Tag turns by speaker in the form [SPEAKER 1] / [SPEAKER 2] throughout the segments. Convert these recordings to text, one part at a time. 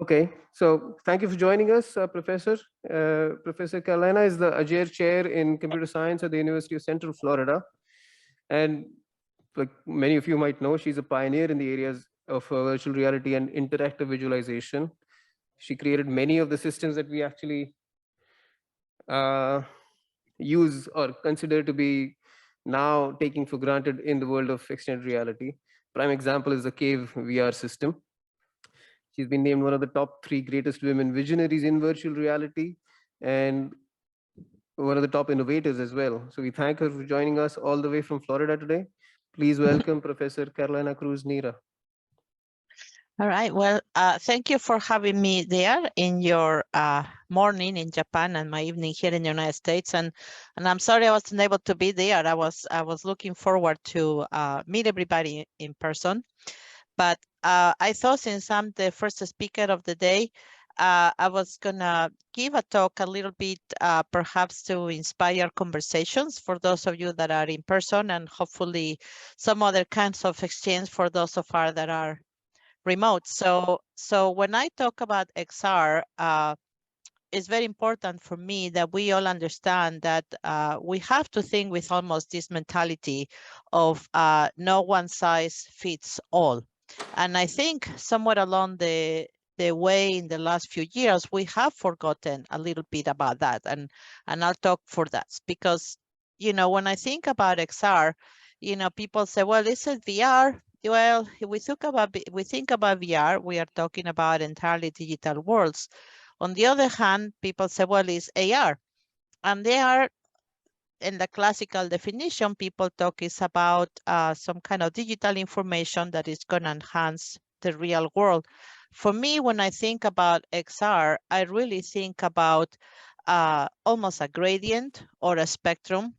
[SPEAKER 1] Okay, so thank you for joining us, Professor. Professor Carolina is the Ajer Chair in Computer Science at the University of Central Florida. And like many of you might know, she's a pioneer in the areas of virtual reality and interactive visualization. She created many of the systems that we actually use or consider to be now taking for granted in the world of extended reality. Prime example is the Cave VR system. She's been named one of the top 3 greatest women visionaries in virtual reality and one of the top innovators as well. So we thank her for joining us all the way from Florida today. Please welcome Professor Carolina Cruz-Neira.
[SPEAKER 2] All right. Well, thank you for having me there in your morning in Japan and my evening here in the United States. And I'm sorry I wasn't able to be there. I was looking forward to meet everybody in person. But I thought since I'm the first speaker of the day, I was gonna give a talk a little bit, perhaps to inspire conversations for those of you that are in person, and hopefully some other kinds of exchange for those of us that are remote. So when I talk about XR, it's very important for me that we all understand that we have to think with almost this mentality of no one size fits all. And I think somewhere along the way in the last few years, we have forgotten a little bit about that. And I'll talk for that because, when I think about XR, people say, well, is it VR? Well, if we think about VR, we are talking about entirely digital worlds. On the other hand, people say, well, it's AR. And they are, in the classical definition, people talk is about some kind of digital information that is going to enhance the real world. For me, when I think about XR, I really think about almost a gradient or a spectrum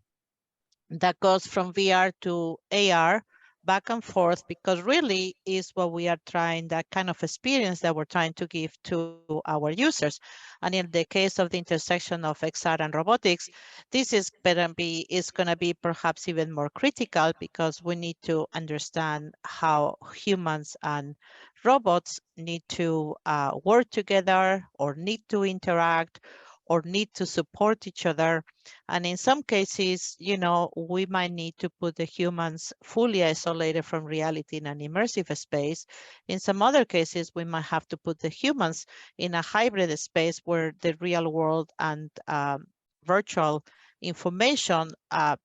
[SPEAKER 2] that goes from VR to AR, back and forth, because really is what we are trying, that kind of experience that we're trying to give to our users. And in the case of the intersection of XR and robotics, this is going to be perhaps even more critical because we need to understand how humans and robots need to work together or need to interact or need to support each other. And in some cases, we might need to put the humans fully isolated from reality in an immersive space. In some other cases, we might have to put the humans in a hybrid space where the real world and virtual information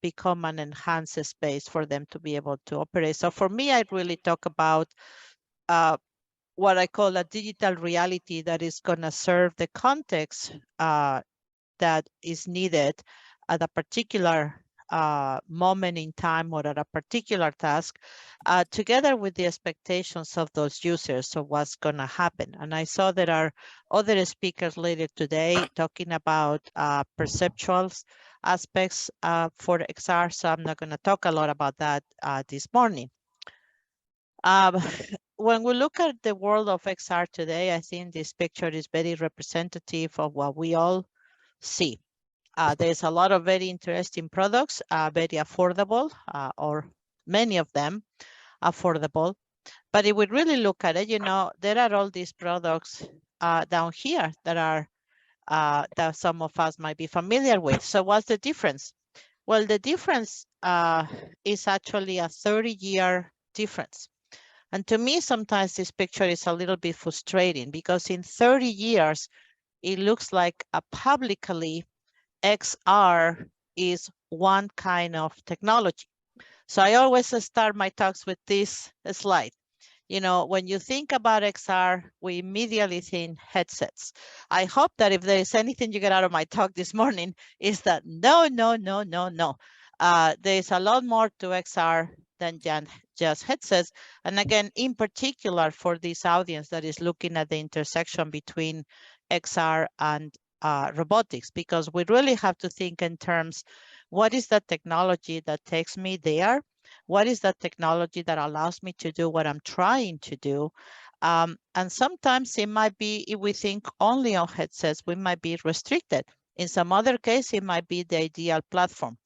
[SPEAKER 2] become an enhanced space for them to be able to operate. So for me, I really talk about what I call a digital reality that is going to serve the context that is needed at a particular moment in time or at a particular task, together with the expectations of those users of what's going to happen. And I saw there are other speakers later today talking about perceptual aspects for XR, so I'm not going to talk a lot about that this morning. When we look at the world of XR today, I think this picture is very representative of what we all see. There's a lot of very interesting products, very affordable, or many of them affordable. But if we really look at it, there are all these products down here that are that some of us might be familiar with. So what's the difference? Well, the difference is actually a 30-year difference. And to me, sometimes this picture is a little bit frustrating because in 30 years, it looks like a publicly XR is one kind of technology. So I always start my talks with this slide. When you think about XR, we immediately think headsets. I hope that if there is anything you get out of my talk this morning, is that no. There's a lot more to XR than just headsets. And again, in particular for this audience that is looking at the intersection between XR and robotics, because we really have to think in terms, what is the technology that takes me there? What is the technology that allows me to do what I'm trying to do? And sometimes it might be, if we think only on headsets, we might be restricted. In some other case, it might be the ideal platform.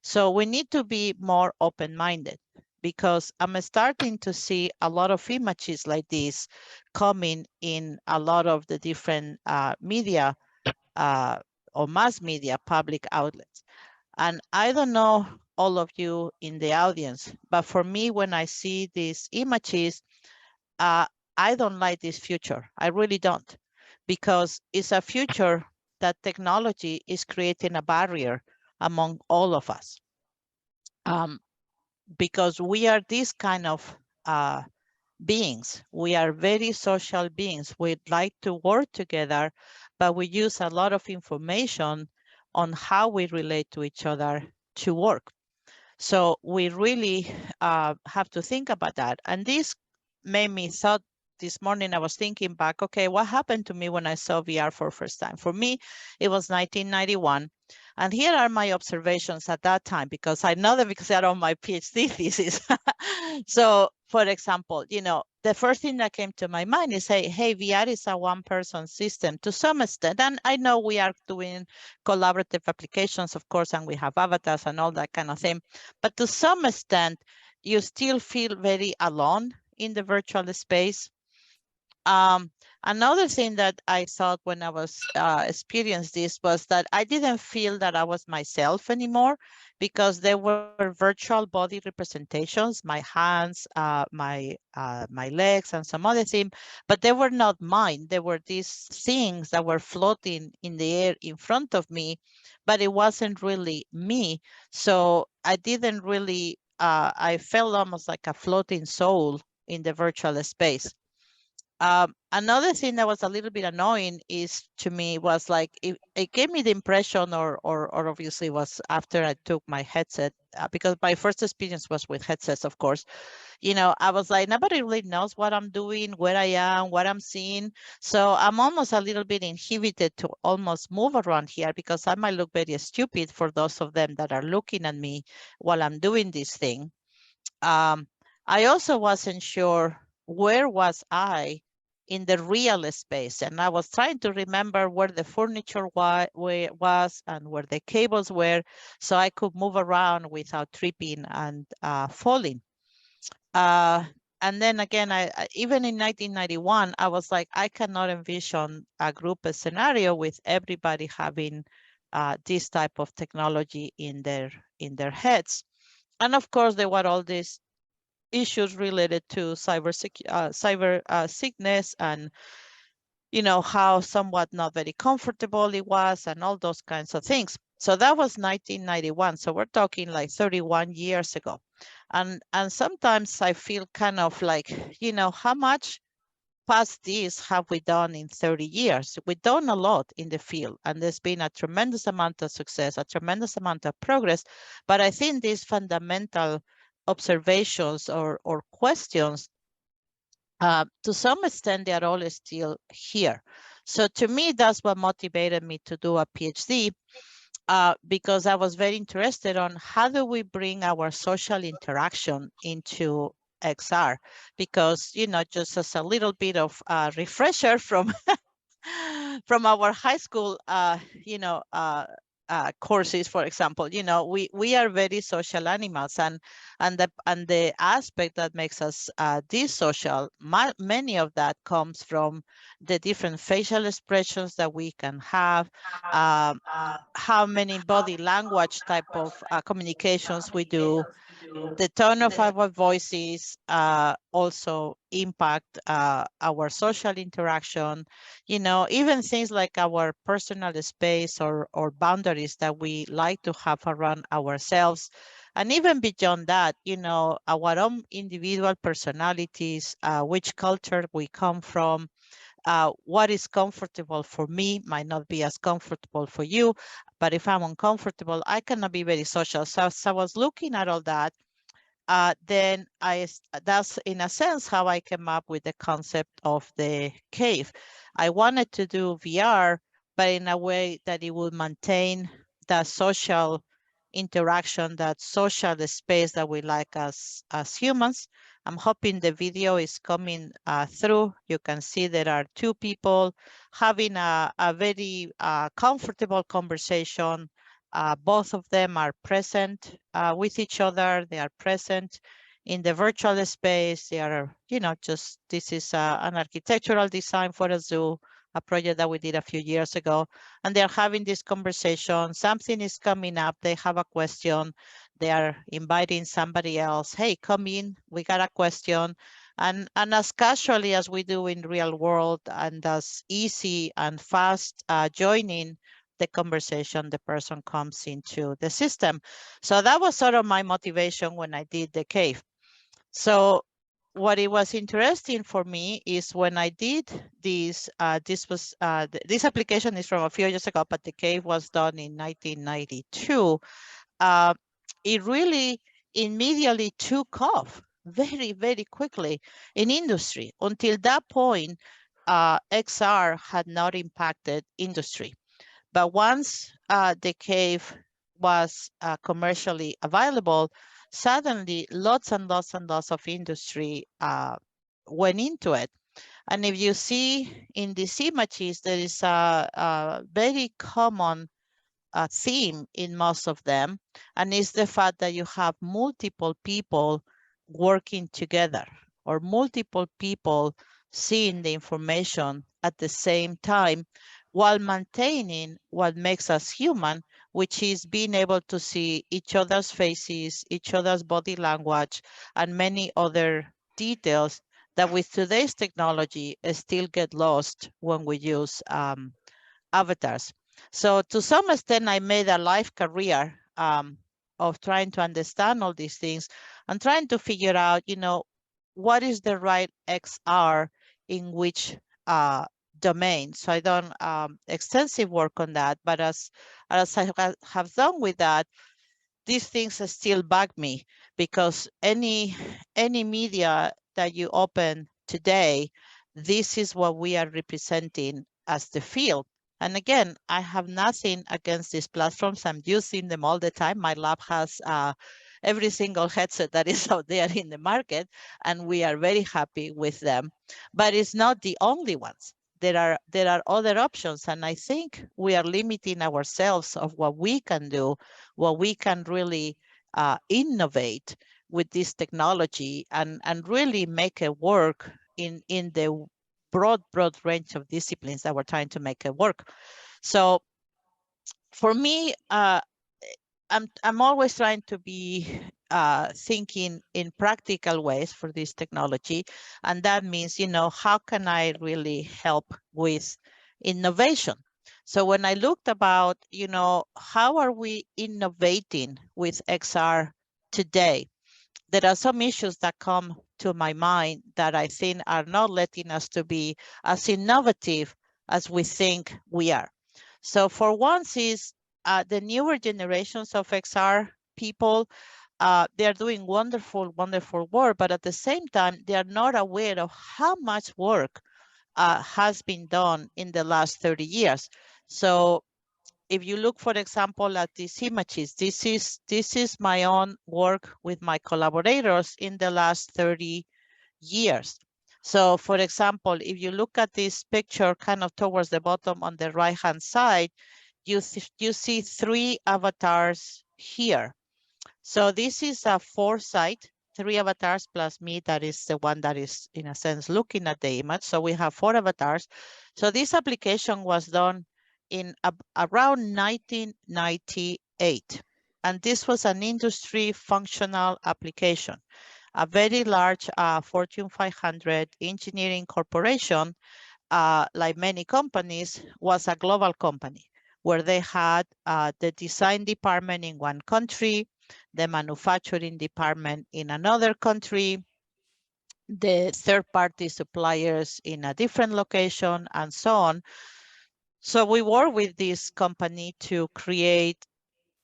[SPEAKER 2] So we need to be more open-minded. because I'm starting to see a lot of images like this coming in a lot of the different media or mass media public outlets. And I don't know all of you in the audience, but for me, when I see these images, I don't like this future. I really don't, because it's a future that technology is creating a barrier among all of us. Because we are this kind of beings. We are very social beings. We'd like to work together, but we use a lot of information on how we relate to each other to work. So we really have to think about that. And this made me thought this morning, I was thinking back, okay, what happened to me when I saw VR for first time? For me, it was 1991. And here are my observations at that time, because I know that because they're on my PhD thesis. So for example, the first thing that came to my mind is, hey, VR is a one-person system to some extent. And I know we are doing collaborative applications, of course, and we have avatars and all that kind of thing. But to some extent, you still feel very alone in the virtual space. Another thing that I thought when I was experienced this was that I didn't feel that I was myself anymore, because there were virtual body representations, my hands, my legs, and some other thing, but they were not mine. They were these things that were floating in the air in front of me, but it wasn't really me. So I didn't really, I felt almost like a floating soul in the virtual space. Another thing that was a little bit annoying is to me was like it gave me the impression, or obviously was after I took my headset, because my first experience was with headsets, of course. I was like, nobody really knows what I'm doing, where I am, what I'm seeing. So I'm almost a little bit inhibited to almost move around here, because I might look very stupid for those of them that are looking at me while I'm doing this thing. I also wasn't sure where was I in the real space, and I was trying to remember where the furniture was and where the cables were, so I could move around without tripping and falling. And then again, even in 1991, I was like, I cannot envision a group scenario with everybody having this type of technology in their heads. And of course, there were all these issues related to cyber sickness, and how somewhat not very comfortable it was, and all those kinds of things. So that was 1991. So we're talking like 31 years ago. And sometimes I feel kind of like, how much past this have we done in 30 years? We've done a lot in the field, and there's been a tremendous amount of success, a tremendous amount of progress. But I think these fundamental observations or questions, to some extent, they are all still here. So to me, that's what motivated me to do a PhD, because I was very interested on how do we bring our social interaction into XR, because, just as a little bit of refresher from from our high school, courses, for example, we are very social animals, and the aspect that makes us this social, many of that comes from the different facial expressions that we can have, um, how many body language type of communications we do. The tone of our voices also impact our social interaction, even things like our personal space or boundaries that we like to have around ourselves. And even beyond that, our own individual personalities, which culture we come from, what is comfortable for me might not be as comfortable for you. But if I'm uncomfortable, I cannot be very social. So I was looking at all that, then that's in a sense how I came up with the concept of the cave. I wanted to do VR, but in a way that it would maintain the social interaction, that social space that we like as humans. I'm hoping the video is coming through. You can see there are two people having a very comfortable conversation. Both of them are present with each other. They are present in the virtual space. They are, just this is an architectural design for a zoo, a project that we did a few years ago, and they're having this conversation. Something is coming up. They have a question. They are inviting somebody else. Hey, come in. We got a question. And as casually as we do in real world, and as easy and fast joining the conversation, the person comes into the system. So that was sort of my motivation when I did the cave. So what it was interesting for me is when I did this, this application is from a few years ago, but the cave was done in 1992. It really immediately took off very, very quickly in industry. Until that point, XR had not impacted industry. But once the cave was commercially available, suddenly lots and lots and lots of industry went into it. And if you see in these images, there is a very common theme in most of them, and it's the fact that you have multiple people working together, or multiple people seeing the information at the same time, while maintaining what makes us human, which is being able to see each other's faces, each other's body language, and many other details that with today's technology still get lost when we use avatars. So to some extent, I made a life career of trying to understand all these things and trying to figure out, what is the right XR in which domain. So I done extensive work on that, but as I have done with that, these things still bug me, because any media that you open today, this is what we are representing as the field. And again, I have nothing against these platforms. I'm using them all the time. My lab has every single headset that is out there in the market, and we are very happy with them. But it's not the only ones. There are other options, and I think we are limiting ourselves of what we can do, what we can really innovate with this technology, and really make it work in the broad range of disciplines that we're trying to make it work. So for me, I'm always trying to be thinking in practical ways for this technology, and that means, how can I really help with innovation? So when I looked about, how are we innovating with XR today, there are some issues that come to my mind that I think are not letting us to be as innovative as we think we are. So for once is the newer generations of XR people, they are doing wonderful, wonderful work, but at the same time, they are not aware of how much work has been done in the last 30 years. So if you look, for example, at these images, this is my own work with my collaborators in the last 30 years. So for example, if you look at this picture kind of towards the bottom on the right-hand side, you see 3 avatars here. So this is a foresight, 3 avatars plus me, that is the one that is, in a sense, looking at the image. So we have 4 avatars. So this application was done in around 1998. And this was an industry functional application. A very large Fortune 500 engineering corporation, like many companies, was a global company where they had the design department in one country, the manufacturing department in another country, the third-party suppliers in a different location, and so on. So we worked with this company to create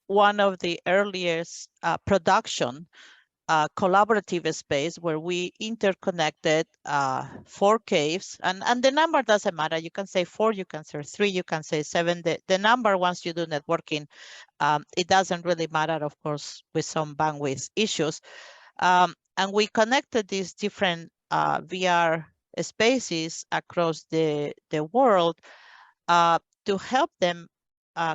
[SPEAKER 2] one of the earliest production collaborative space where we interconnected 4 caves, and the number doesn't matter. You can say 4, you can say 3, you can say 7. The number, once you do networking, it doesn't really matter, of course, with some bandwidth issues. And we connected these different VR spaces across the world to help them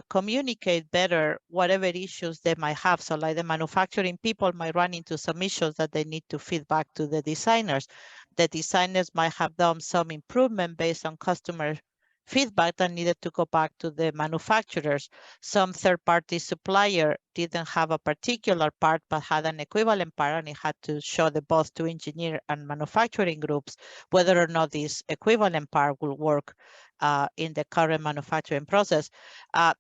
[SPEAKER 2] communicate better whatever issues they might have. So like the manufacturing people might run into some issues that they need to feed back to the designers. The designers might have done some improvement based on customer feedback that needed to go back to the manufacturers. Some third-party supplier didn't have a particular part, but had an equivalent part, and it had to show the both to engineer and manufacturing groups whether or not this equivalent part will work in the current manufacturing process.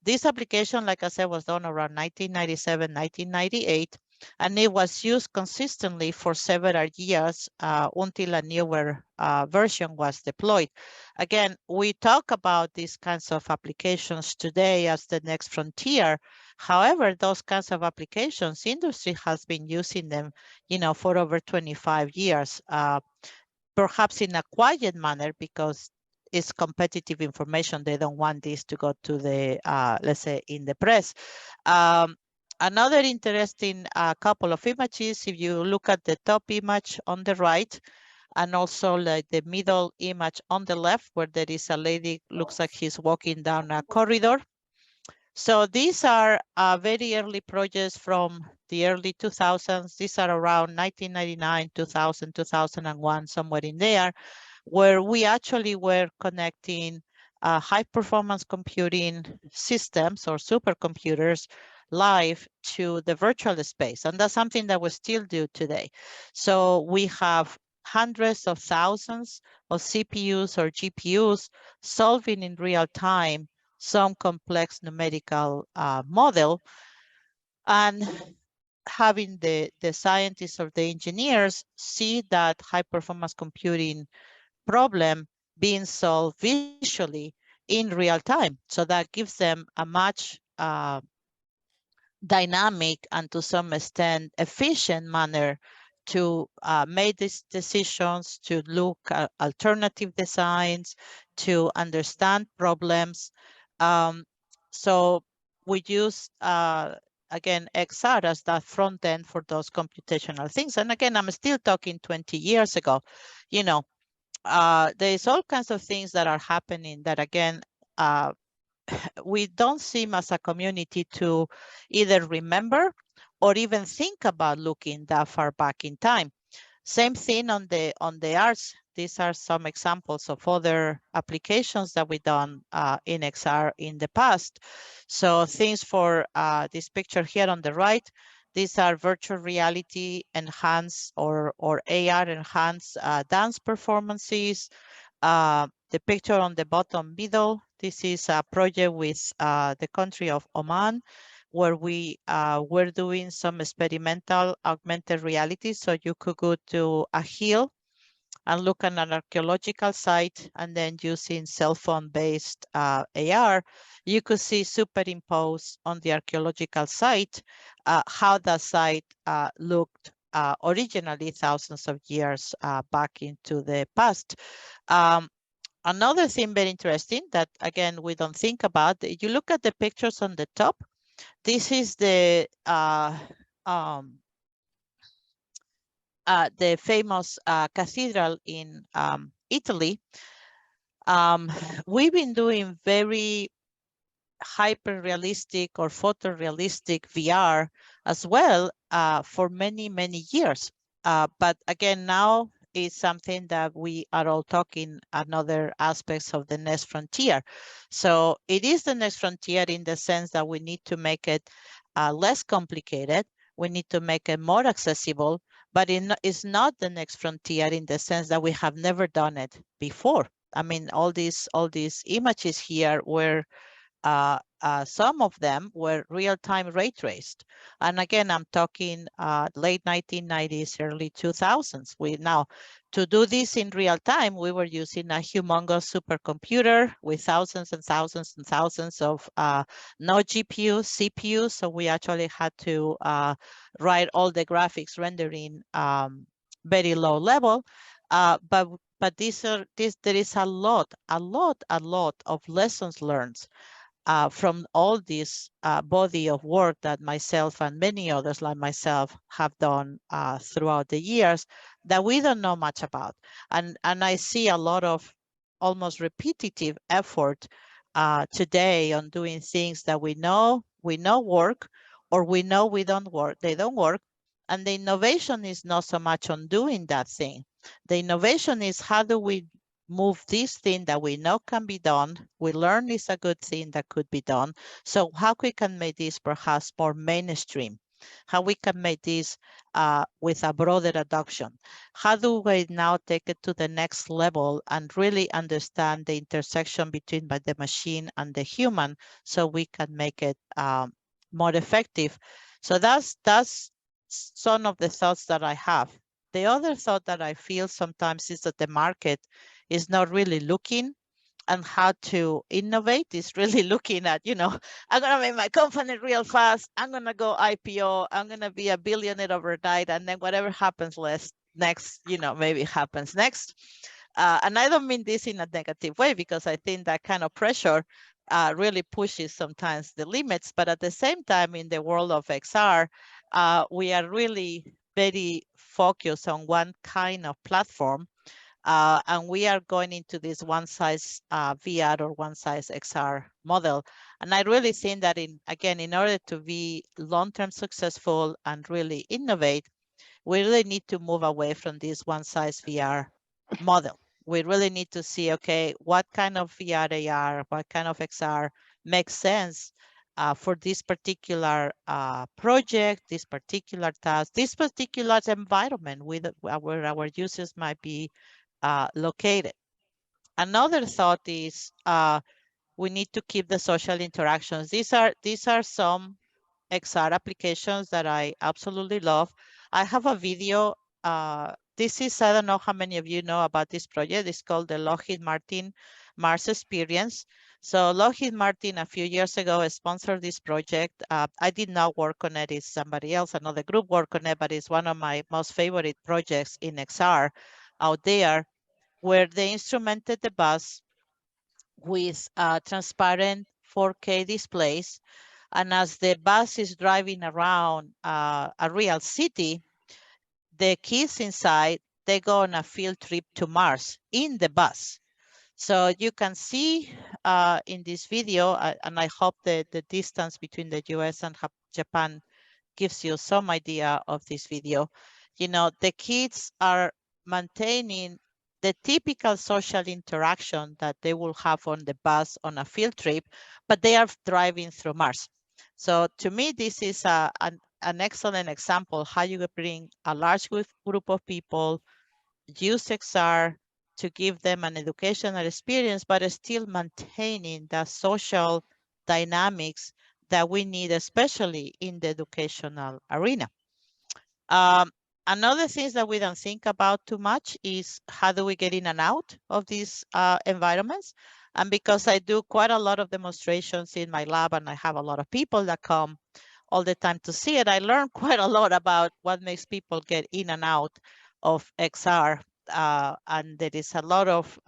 [SPEAKER 2] This application, like I said, was done around 1997, 1998, and it was used consistently for several years until a newer version was deployed. Again, we talk about these kinds of applications today as the next frontier. However, those kinds of applications, industry has been using them, for over 25 years, perhaps in a quiet manner because it's competitive information. They don't want this to go to the, let's say, in the press. Another interesting couple of images, if you look at the top image on the right, and also like the middle image on the left, where there is a lady, looks like he's walking down a corridor. So these are very early projects from the early 2000s. These are around 1999, 2000, 2001, somewhere in there, where we actually were connecting high performance computing systems or supercomputers live to the virtual space. And that's something that we still do today. So we have hundreds of thousands of CPUs or GPUs solving in real time some complex numerical model, and having the scientists or the engineers see that high performance computing problem being solved visually in real time. So that gives them a much dynamic and to some extent efficient manner to make these decisions, to look at alternative designs, to understand problems. So we use, again, XR as that front end for those computational things. And again, I'm still talking 20 years ago. There's all kinds of things that are happening that, again, we don't seem as a community to either remember or even think about looking that far back in time. Same thing on the arts. These are some examples of other applications that we've done in XR in the past. So things for this picture here on the right, these are virtual reality enhanced or AR enhanced dance performances. The picture on the bottom middle, this is a project with the country of Oman, where we were doing some experimental augmented reality. So you could go to a hill and look at an archaeological site, and then using cell phone based AR, you could see superimposed on the archaeological site how the site looked originally thousands of years back into the past. Another thing very interesting that, again, we don't think about, you look at the pictures on the top, this is the famous cathedral in Italy. We've been doing very hyper-realistic or photorealistic VR as well for many, many years. But again, now is something that we are all talking another aspects of the next frontier. So it is the next frontier in the sense that we need to make it less complicated. We need to make it more accessible, but it's not the next frontier in the sense that we have never done it before. I mean, all these images here were some of them were real-time ray traced. And again, I'm talking late 1990s, early 2000s. Now, to do this in real time, we were using a humongous supercomputer with thousands and thousands and thousands of no GPUs, CPUs. So we actually had to write all the graphics rendering very low level. But there is a lot of lessons learned from all this body of work that myself and many others like myself have done throughout the years that we don't know much about. And I see a lot of almost repetitive effort today on doing things that we know work, or we know they don't work. And the innovation is not so much on doing that thing. The innovation is how do we move this thing that we know can be done, we learn is a good thing that could be done. So how we can make this perhaps more mainstream, how we can make this with a broader adoption. How do we now take it to the next level and really understand the intersection between the machine and the human, so we can make it more effective? So that's some of the thoughts that I have. The other thought that I feel sometimes is that the market is not really looking and how to innovate, is really looking at, I'm going to make my company real fast. I'm going to go IPO. I'm going to be a billionaire overnight. And then whatever happens next, maybe happens next. And I don't mean this in a negative way, because I think that kind of pressure really pushes sometimes the limits. But at the same time, in the world of XR, we are really very focused on one kind of platform. And we are going into this one size VR or one size XR model. And I really think that in order to be long-term successful and really innovate, we really need to move away from this one size VR model. We really need to see, okay, what kind of VR AR, what kind of XR makes sense for this particular project, this particular task, this particular environment where our users might be located. Another thought is we need to keep the social interactions. These are some XR applications that I absolutely love. I have a video. This is, I don't know how many of you know about this project. It's called the Lockheed Martin Mars Experience. So Lockheed Martin a few years ago sponsored this project. I did not work on it. It's somebody else, another group worked on it, but it's one of my most favorite projects in XR out there, where they instrumented the bus with transparent 4K displays. And as the bus is driving around a real city, the kids inside, they go on a field trip to Mars in the bus. So you can see in this video, and I hope that the distance between the US and Japan gives you some idea of this video. The kids are maintaining the typical social interaction that they will have on the bus on a field trip, but they are driving through Mars. So to me, this is an excellent example how you bring a large group of people, use XR to give them an educational experience, but still maintaining the social dynamics that we need, especially in the educational arena. Another thing that we don't think about too much is how do we get in and out of these environments? And because I do quite a lot of demonstrations in my lab and I have a lot of people that come all the time to see it, I learn quite a lot about what makes people get in and out of XR. And there is a lot of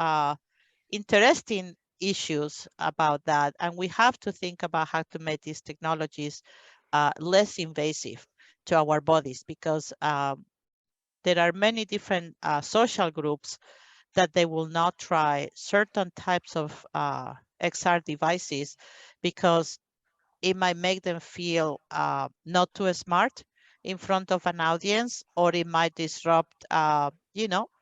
[SPEAKER 2] interesting issues about that. And we have to think about how to make these technologies less invasive to our bodies, because there are many different social groups that they will not try certain types of XR devices because it might make them feel not too smart in front of an audience, or it might disrupt,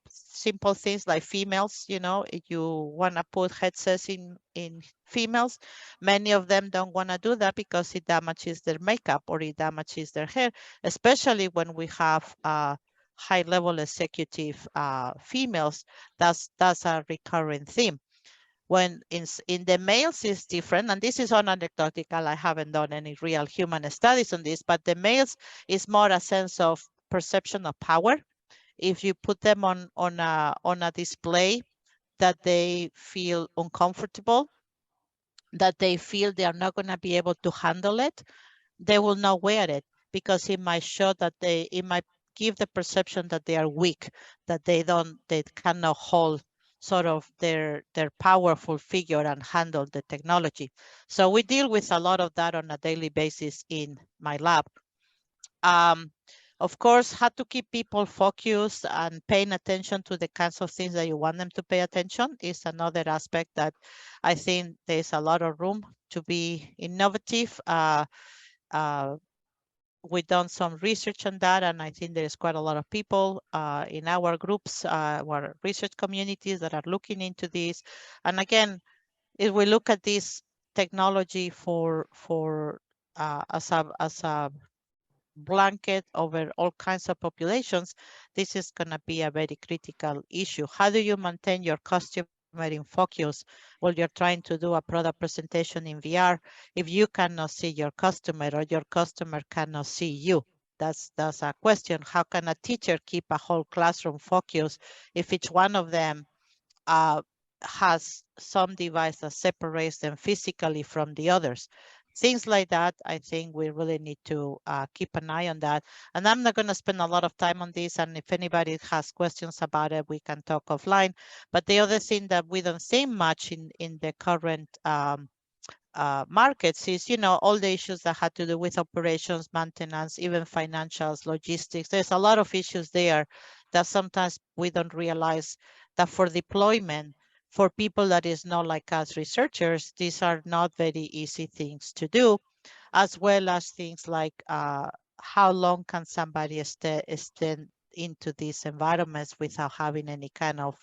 [SPEAKER 2] simple things like females. If you want to put headsets in females, many of them don't want to do that because it damages their makeup or it damages their hair, especially when we have high-level executive females. That's a recurring theme. When in the males is different, and this is anecdotal, I haven't done any real human studies on this, but the males is more a sense of perception of power. If you put them on a display that they feel uncomfortable, that they feel they are not going to be able to handle it, they will not wear it, because it might show that it might give the perception that they are weak, that they cannot hold sort of their powerful figure and handle the technology. So we deal with a lot of that on a daily basis in my lab. Of course, how to keep people focused and paying attention to the kinds of things that you want them to pay attention is another aspect that I think there's a lot of room to be innovative. Uh, we've done some research on that, and I think there's quite a lot of people in our groups, our research communities that are looking into this. And again, if we look at this technology for as a blanket over all kinds of populations, this is going to be a very critical issue. How do you maintain your customer in focus while you're trying to do a product presentation in VR if you cannot see your customer or your customer cannot see you? That's a question. How can a teacher keep a whole classroom focused if each one of them uh, has some device that separates them physically from the others? Things like that, I think we really need to keep an eye on that. And I'm not going to spend a lot of time on this. And if anybody has questions about it, we can talk offline. But the other thing that we don't see much in the current markets is, all the issues that had to do with operations, maintenance, even financials, logistics. There's a lot of issues there that sometimes we don't realize that for deployment, for people that is not like us researchers, these are not very easy things to do, as well as things like how long can somebody stay into these environments without having any kind of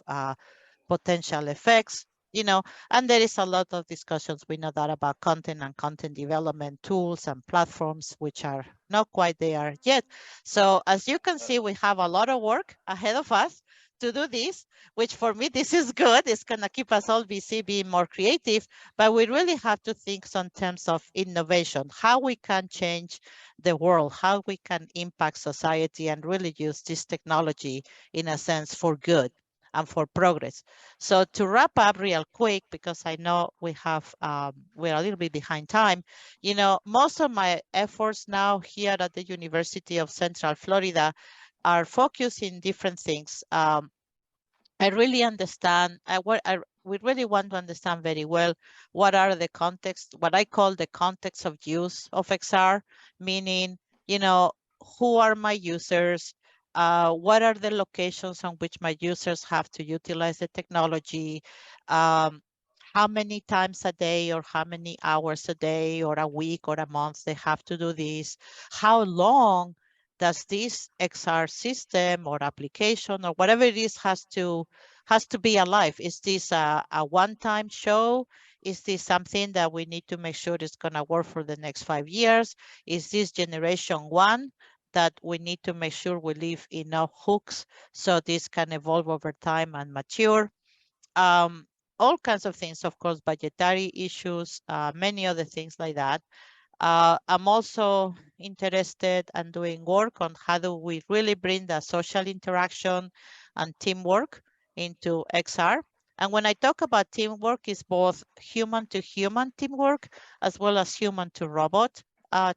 [SPEAKER 2] potential effects, you know, and there is a lot of discussions, we know that, about content and content development tools and platforms, which are not quite there yet. So as you can see, we have a lot of work ahead of us to do this, which for me, this is good. It's going to keep us all busy, being more creative, but we really have to think in terms of innovation, how we can change the world, how we can impact society and really use this technology in a sense for good and for progress. So to wrap up real quick, because I know we're a little bit behind time, most of my efforts now here at the University of Central Florida are focused in different things. I really understand we really want to understand very well what are the context, what I call the context of use of XR, meaning, who are my users? What are the locations on which my users have to utilize the technology? Um, how many times a day or how many hours a day or a week or a month they have to do this? How long does this XR system or application or whatever it is has to be alive? Is this a one-time show? Is this something that we need to make sure is going to work for the next 5 years? Is this generation one that we need to make sure we leave enough hooks so this can evolve over time and mature? All kinds of things, of course, budgetary issues, many other things like that. I'm also interested and doing work on how do we really bring the social interaction and teamwork into XR. And when I talk about teamwork, it's both human to human teamwork as well as human to robot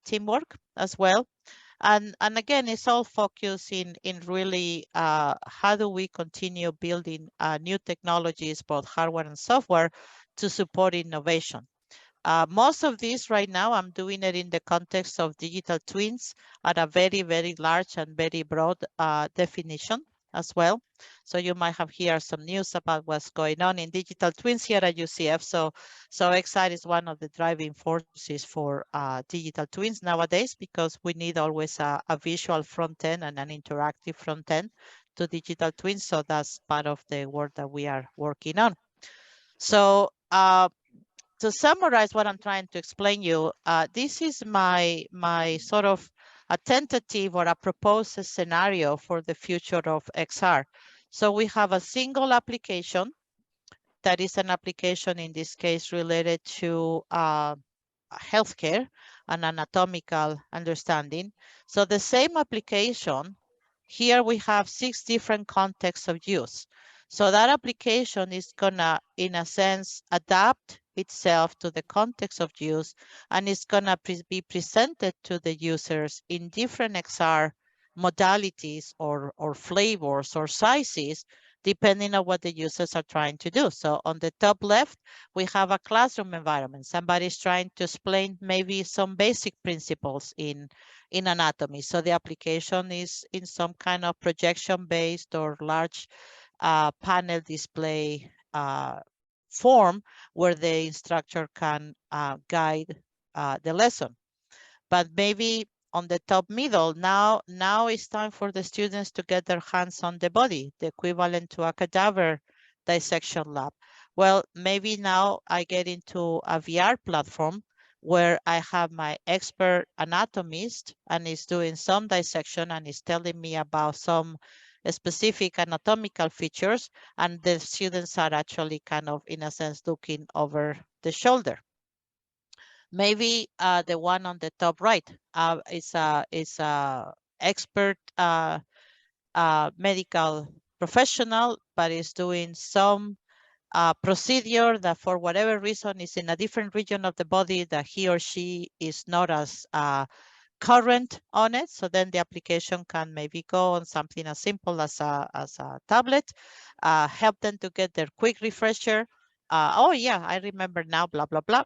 [SPEAKER 2] teamwork as well. And again, it's all focused in really how do we continue building new technologies, both hardware and software, to support innovation. Most of this right now, I'm doing it in the context of digital twins at a very, very large and very broad definition as well. So you might have here some news about what's going on in digital twins here at UCF. So XR is one of the driving forces for digital twins nowadays, because we need always a visual front end and an interactive front end to digital twins. So that's part of the work that we are working on. So to summarize what I'm trying to explain you, this is my sort of a tentative or a proposed scenario for the future of XR. So we have a single application that is an application, in this case, related to healthcare and anatomical understanding. So the same application, here we have 6 different contexts of use. So that application is gonna, in a sense, adapt itself to the context of use, and it's gonna be presented to the users in different XR modalities or flavors or sizes depending on what the users are trying to do. So on the top left, we have a classroom environment. Somebody's trying to explain maybe some basic principles in anatomy. So the application is in some kind of projection-based or large panel display form where the instructor can guide the lesson. But maybe on the top middle, now it's time for the students to get their hands on the body, the equivalent to a cadaver dissection lab. Well, maybe now I get into a VR platform where I have my expert anatomist and is doing some dissection and is telling me about some specific anatomical features, and the students are actually kind of, in a sense, looking over the shoulder. Maybe the one on the top right is a expert medical professional, but is doing some procedure that for whatever reason is in a different region of the body that he or she is not as current on it. So then the application can maybe go on something as simple as a tablet, help them to get their quick refresher. Oh yeah, I remember now, blah, blah, blah.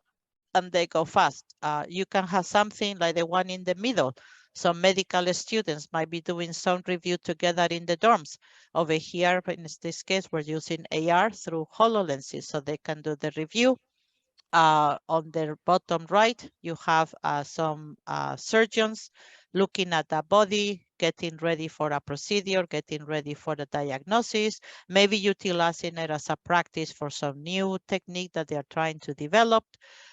[SPEAKER 2] And they go fast. You can have something like the one in the middle. Some medical students might be doing some review together in the dorms. Over here, in this case, we're using AR through HoloLenses, so they can do the review. On the bottom right, you have some surgeons looking at the body, getting ready for a procedure, getting ready for the diagnosis, maybe utilizing it as a practice for some new technique that they are trying to develop.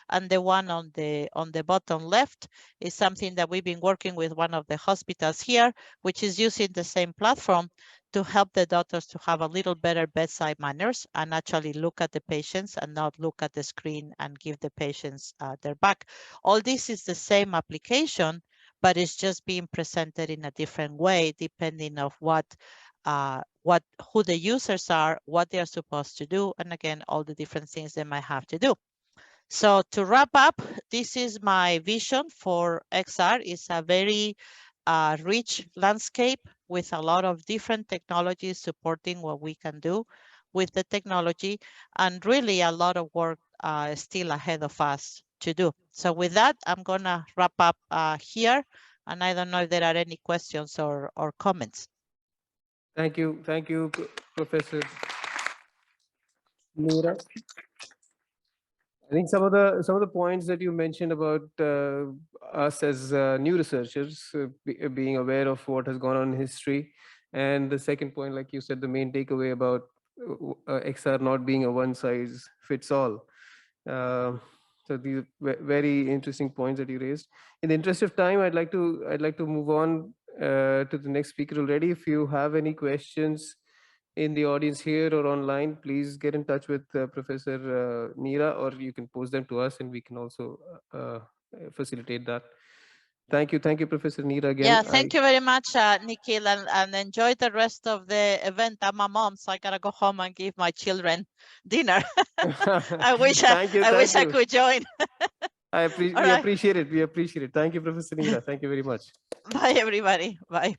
[SPEAKER 2] And the one on the bottom left is something that we've been working with one of the hospitals here, which is using the same platform to help the doctors to have a little better bedside manners and actually look at the patients and not look at the screen and give the patients their back. All this is the same application, but it's just being presented in a different way depending on who the users are, what they are supposed to do, and again, all the different things they might have to do. So to wrap up, this is my vision for XR. It's a very rich landscape with a lot of different technologies supporting what we can do with the technology, and really a lot of work still ahead of us to do. So with that, I'm gonna wrap up here, and I don't know if there are any questions or comments.
[SPEAKER 1] Thank you, Professor Neira. I think some of the points that you mentioned about us as new researchers being aware of what has gone on in history, and the second point, like you said, the main takeaway about XR not being a one size fits all. So these very interesting points that you raised. In the interest of time, I'd like to move on to the next speaker already. If you have any questions in the audience here or online, please get in touch with Professor Neira, or you can post them to us and we can also facilitate that. Thank you, Professor Neira, again.
[SPEAKER 2] Yeah, thank you very much, Nikhil, and enjoy the rest of the event. I'm a mom, so I gotta go home and give my children dinner. I wish I could join.
[SPEAKER 1] We appreciate it. Thank you, Professor Neira. Thank you very much.
[SPEAKER 2] Bye, everybody. Bye.